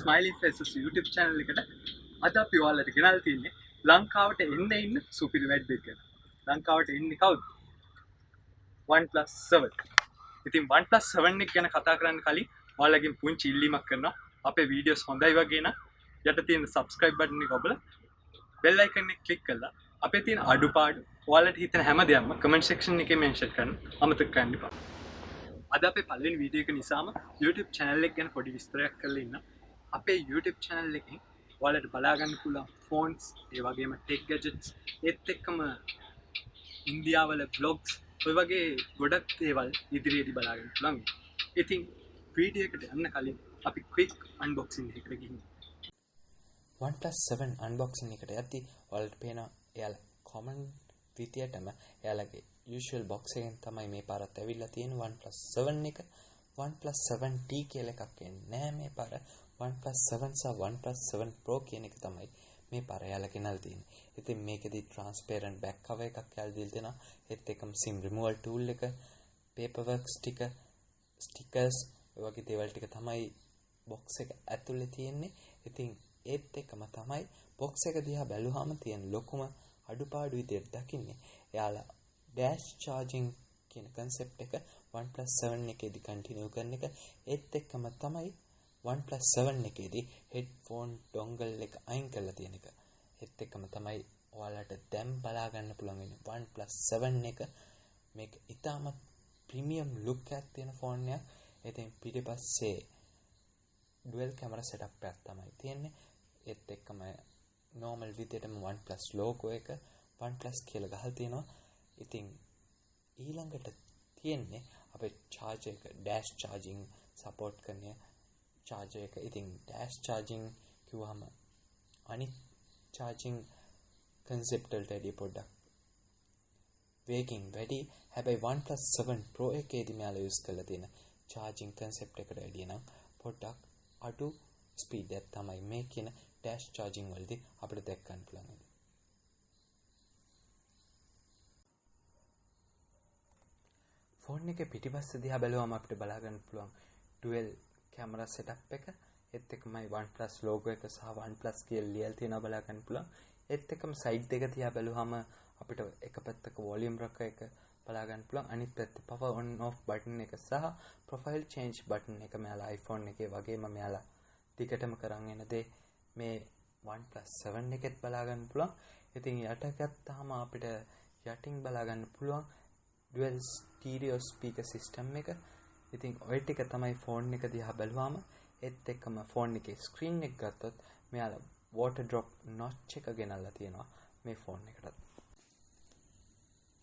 Smiling Faces YouTube channel එකට අද අපි ඔයාලට ගෙනල්ලා තින්නේ ලංකාවට එන්න ඉන්න සුපිරි වැඩ එක. ලංකාවට එන්නේ කවුද? OnePlus 7. ඉතින් OnePlus 7 එක ගැන කතා කරන්න කලින් ඔයාලගෙන් පුංචි ඉල්ලීමක් කරනවා. අපේ වීඩියෝස් හොඳයි වගේ නම් යට තියෙන subscribe button එක ඔබලා bell icon එක click කරලා අපේ තියෙන අඩුපාඩු ඔයාලට හිතෙන හැම දෙයක්ම comment section එකේ mention කරන්න අමතක කරන්න එපා. අද අපේ පළවෙනි වීඩියෝ එක නිසාම YouTube channel එක ගැන පොඩි විස්තරයක් කරලා ඉන්න. අපේ YouTube channel එකෙන් ඔයාලට බලා ගන්න පුළුවන් phones, ඒ වගේම tech gadgets, ඒත් එක්කම ඉන්දියාවල vlogs, ඔය වගේ ගොඩක් දේවල් ඉදිරියේදී බලා ගන්න පුළුවන්. ඉතින් වීඩියෝ එකට යන්න කලින් අපි quick unboxing එකකට ගිහින් OnePlus 7 unboxing එකට යද්දී ඔයාලට පේන එයාලා common විදියටම එයාලගේ usual box එකෙන් තමයි මේ පාරත් ඇවිල්ලා තියෙන OnePlus 7 එක. OnePlus 7T කියලා එකක් එන්නේ නැහැ මේ පාර. OnePlus 7 සහ OnePlus 7 Pro කියන එක තමයි මේ පාර එයාලා ගෙනල්ලා තියෙන්නේ. ඉතින් මේකෙදි transparent back cover එකක් එයාලා දීලා තියෙනවා. ඒත් එක්කම SIM removal tool එක, paperwork stickers වගේ දේවල් ටික තමයි box එක ඇතුලේ තියෙන්නේ. ඉතින් ඒත් එක්කම තමයි box එක දිහා බැලුවාම තියෙන ලොකුම අඩුපාඩු විදියට දකින්නේ එයාලා dash charging කියන concept එක OnePlus 7 එකේදී continue කරන එක. ඒත් එක්කම තමයි OnePlus 7 එකේදී headphone dongle එක අයින් කරලා තියෙන එක. ඒත් එක්කම තමයි ඔයාලට දැන් බලා ගන්න පුළුවන් වෙන්නේ OnePlus 7 එක. මේක ඉතාමත් premium look එකක් තියෙන phone එකක්. ඉතින් පිටිපස්සේ dual camera setup එකක් තමයි තියෙන්නේ. ඒත් එක්කම normal විදියටම OnePlus logo එක OnePlus කියලා ගහලා තියෙනවා. ඉතින් ඊළඟට තියෙන්නේ අපේ charger එක dash charging support කරන charger එක. ඉතින් dash charging කිව්වහම අනිත් charging concept වලට වැඩි පොඩ්ඩක් වේගින් වැඩි. හැබැයි OnePlus 7 Pro එකේදී මෙයාලා use කරලා තියෙන charging concept එකට වැඩිය නම් පොඩ්ඩක් අඩු speed එකක් තමයි මේ කියන dash charging වලදී අපිට දැක් ගන්න පුළුවන්. ෆෝන් එකේ පිටිපස්ස දිහා බැලුවම අපිට බලා ගන්න පුළුවන් dual camera setup එක. ඒත් එක්කමයි OnePlus logo එක සහ OnePlus කියලා ලියලා තියෙනවා බලා ගන්න පුළුවන්. ඒත් එක්කම side දෙක දිහා බැලුවම අපිට එක පැත්තක volume rocker එක බලා ගන්න පුළුවන්. අනිත් පැත්තේ power on off button එක සහ profile change button එක මෙයාලා iPhone එකේ වගේම මෙයාලා ටිකටම කරන් එන දේ මේ OnePlus 7 එකෙත් බලා ගන්න පුළුවන්. ඉතින් යට ගත්තාම අපිට යටින් බලා ගන්න පුළුවන් dual stereo speaker system එක. ඉතින් ඔය ටික තමයි ෆෝන් එක දිහා බැලුවාම. ඒත් එක්කම ෆෝන් එකේ screen එක ගත්තොත් මෙයාලා water drop notch එක ගෙනල්ලා තියෙනවා මේ ෆෝන් එකටත්.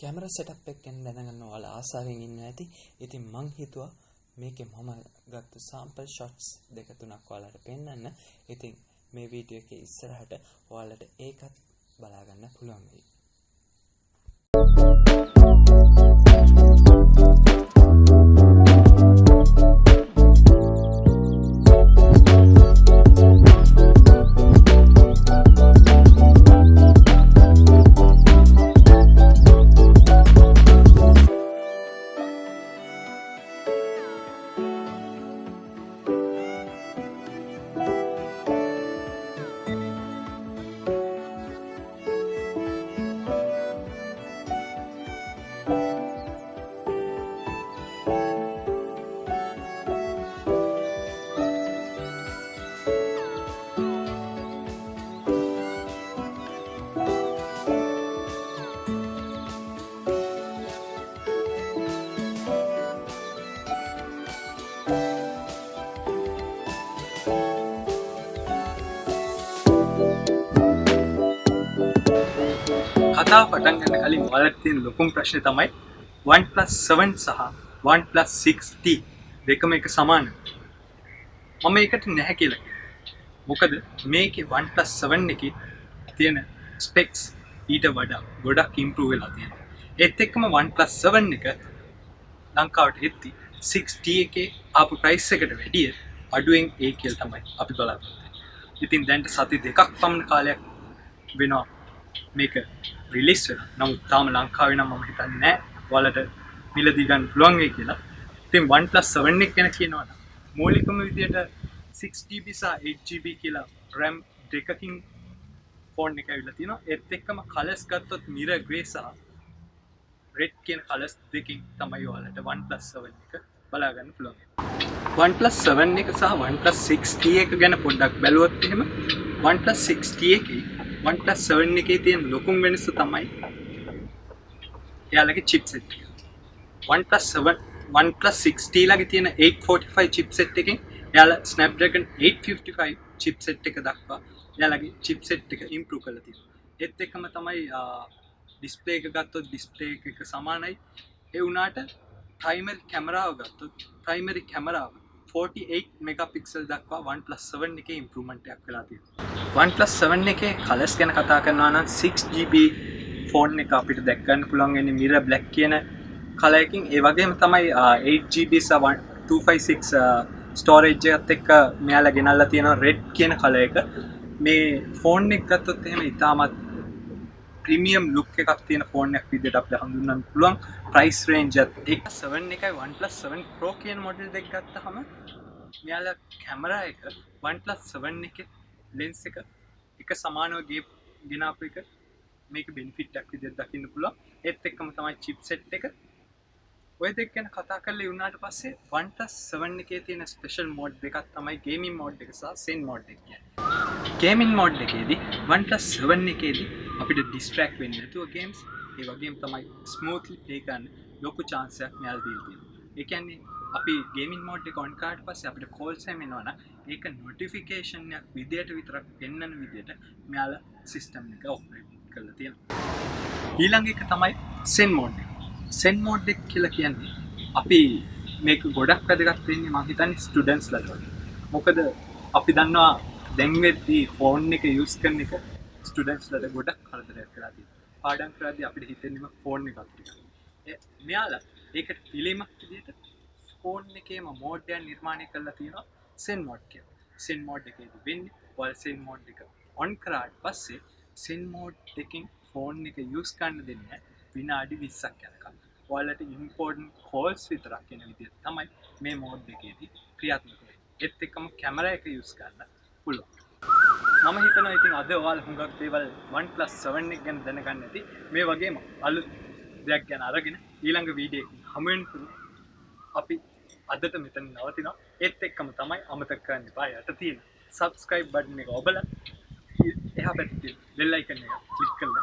කැමරා setup එක ගැන දැනගන්න ඔයාලා ආසාවෙන් ඉන්න ඇති. ඉතින් මං හිතුවා මේකේ මම ගත්ත sample shots දෙක තුනක් ඔයාලට පෙන්නන්න. ඉතින් මේ වීඩියෝ එකේ ඉස්සරහට ඔයාලට ඒකත් බලා ගන්න පුළුවන් වෙයි. කතාව පටන් ගන්න කලින් ඔයාලට තියෙන ලොකුම ප්‍රශ්නේ තමයි OnePlus 7 සහ OnePlus 6T දෙකම එක සමානද? මම ඒකට නැහැ කියලා කියනවා. මොකද මේකේ OnePlus 7 එකේ තියෙන specs ඊට වඩා ගොඩක් improve වෙලා තියෙනවා. ඒත් එක්කම OnePlus 7 එක ලංකාවට එද්දි 6T එකේ ආපු price එකට වැඩිය අඩුවෙන් ඒ කියලා තමයි අපි බලාපොරොත්තු වෙන්නේ. ඉතින් දැන් සති දෙකක් පමණ කාලයක් වෙනවා මේක රිලීස් වෙනවා. නමුත් තාම ලංකාවේ නම් මම හිතන්නේ නැහැ ඔයාලට මිලදී ගන්න පුළුවන් වෙයි කියලා. ඉතින් OnePlus 7 එක ගැන කියනවා නම් මූලිකම විදියට 6GB සහ 8GB කියලා RAM දෙකකින් ෆෝන් එක ඇවිල්ලා තියෙනවා. ඒත් එක්කම කලර්ස් ගත්තොත් මිරර් ග්‍රේ සහ රෙඩ් කියන කලර්ස් දෙකකින් තමයි ඔයාලට OnePlus 7 එක බලා ගන්න පුළුවන්. OnePlus 7 එක සහ OnePlus 6T එක ගැන පොඩ්ඩක් බැලුවොත් එහෙම OnePlus 6T එකේ OnePlus 7 එකේ තියෙන ලොකුම වෙනස තමයි එයාලගේ chipset එක. OnePlus 6T ලගේ තියෙන 845 chipset එකෙන් එයාලා Snapdragon 855 chipset එක දක්වා එයාලගේ chipset එක improve කරලා තියෙනවා. ඒත් එක්කම තමයි display එක ගත්තොත් display එක සමානයි. ඒ වුණාට primary කැමරාව ගත්තොත් primary කැමරාව 48 megapixel දක්වා OnePlus 7 එකේ improvement එකක් වෙලා තියෙනවා. OnePlus 7 එකේ colors ගැන කතා කරනවා නම් 6GB ෆෝන් එක අපිට දැක් ගන්න පුළුවන් වෙන්නේ mirror black කියන කලර් එකකින්. ඒ වගේම තමයි 8GB සහ 256 ස්ටෝරේජ් එකත් එක්ක මෙයාලා ගෙනල්ලා තියෙනවා red කියන කලර් එක. මේ ෆෝන් එක ගත්තොත් එහෙම ඉතාමත් ප්‍රීමියම් ලුක් එකක් තියෙන ෆෝන් එකක් විදිහට අපිට හඳුන්වන්න පුළුවන්. ප්‍රයිස් රේන්ජ් එකත් 7 එකයි OnePlus 7 Pro කියන මොඩල් දෙක ගත්තාම මෙයාලා කැමරා එක OnePlus 7 එකේ ලෙන්ස් එක සමානව ගෙනාපු එක මේක බෙනිෆිට් එකක් විදිහට දකින්න පුළුවන්. ඒත් එක්කම තමයි chipset එක. ඔය දෙක ගැන කතා කරලා ඉවරනාට පස්සේ OnePlus 7 එකේ තියෙන ස්පෙෂල් මෝඩ් දෙකක් තමයි ගේමින් මෝඩ් එක සහ සෙන් මෝඩ් එක කියන්නේ. ගේමින් මෝඩ් එකේදී OnePlus 7 එකේදී අපිට ඩිස්ට්‍රැක්ට් වෙන්නේ නැතුව ගේම්ස් ඒ වගේම තමයි ස්මූත්ලි ප්ලේ කරන්න ලොකු chance එකක් මෙයාලා දීලා තියෙනවා. ඒ කියන්නේ අපි ගේමින් මෝඩ් එක ඔන් කරාට පස්සේ අපිට කෝල්ස් එනවා නම් ඒක නොටිෆිකේෂන් එකක් විදියට විතරක් පෙන්වන විදියට මෙයාලා සිස්ටම් එක ඔපරේට් කරලා තියෙනවා. ඊළඟ එක තමයි සෙන් මෝඩ් එක. සෙන් මෝඩ් එක කියලා කියන්නේ අපි මේක ගොඩක් වැදගත් වෙන්නේ මම හිතන්නේ ස්ටුඩන්ට්ස්ලාට වගේ. මොකද අපි දන්නවා දැන් වෙද්දී ෆෝන් එක යූස් කරන එක ස්ටුඩන්ට්ස්ලාට ගොඩක් කරදරයක් කරලා තියෙනවා. පාඩම් කරද්දී අපිට හිතෙන්නේම ෆෝන් එකක් විතරයි. මෙයාලා ඒකට පිළිමක් විදිහට ෆෝන් එකේම මෝඩ් එකක් නිර්මාණය කරලා තියෙනවා සෙන් මෝඩ් කියලා. සෙන් මෝඩ් එකේදී වෙන්නේ ඔයාලා සෙන් මෝඩ් එක ඔන් කරාට පස්සේ සෙන් මෝඩ් එකකින් ෆෝන් එක යූස් කරන්න දෙන්නේ විනාඩි 20ක් යනකම්. ඔයාලට ඉම්පෝර්ටන්ට් කෝල්ස් විතරක් එන විදිහට තමයි මේ මෝඩ් එකේදී ක්‍රියාත්මක වෙන්නේ. ඒත් එක්කම කැමරා එක යූස් කරන්න පුළුවන්. මම හිතනවා ඉතින් අද ඔයාලා හුඟක් දේවල් OnePlus 7 එක ගැන දැනගන්න ඇති. මේ වගේම අලුත් දෙයක් ගැන අරගෙන ඊළඟ වීඩියෝ එකකින් හමු වෙන්න අපි අදට මෙතන නවතිනවා. ඒත් එක්කම තමයි අමතක කරන්න එපා යට තියෙන subscribe button එක ඔබලා එහා පැත්තේ bell icon එක click කරලා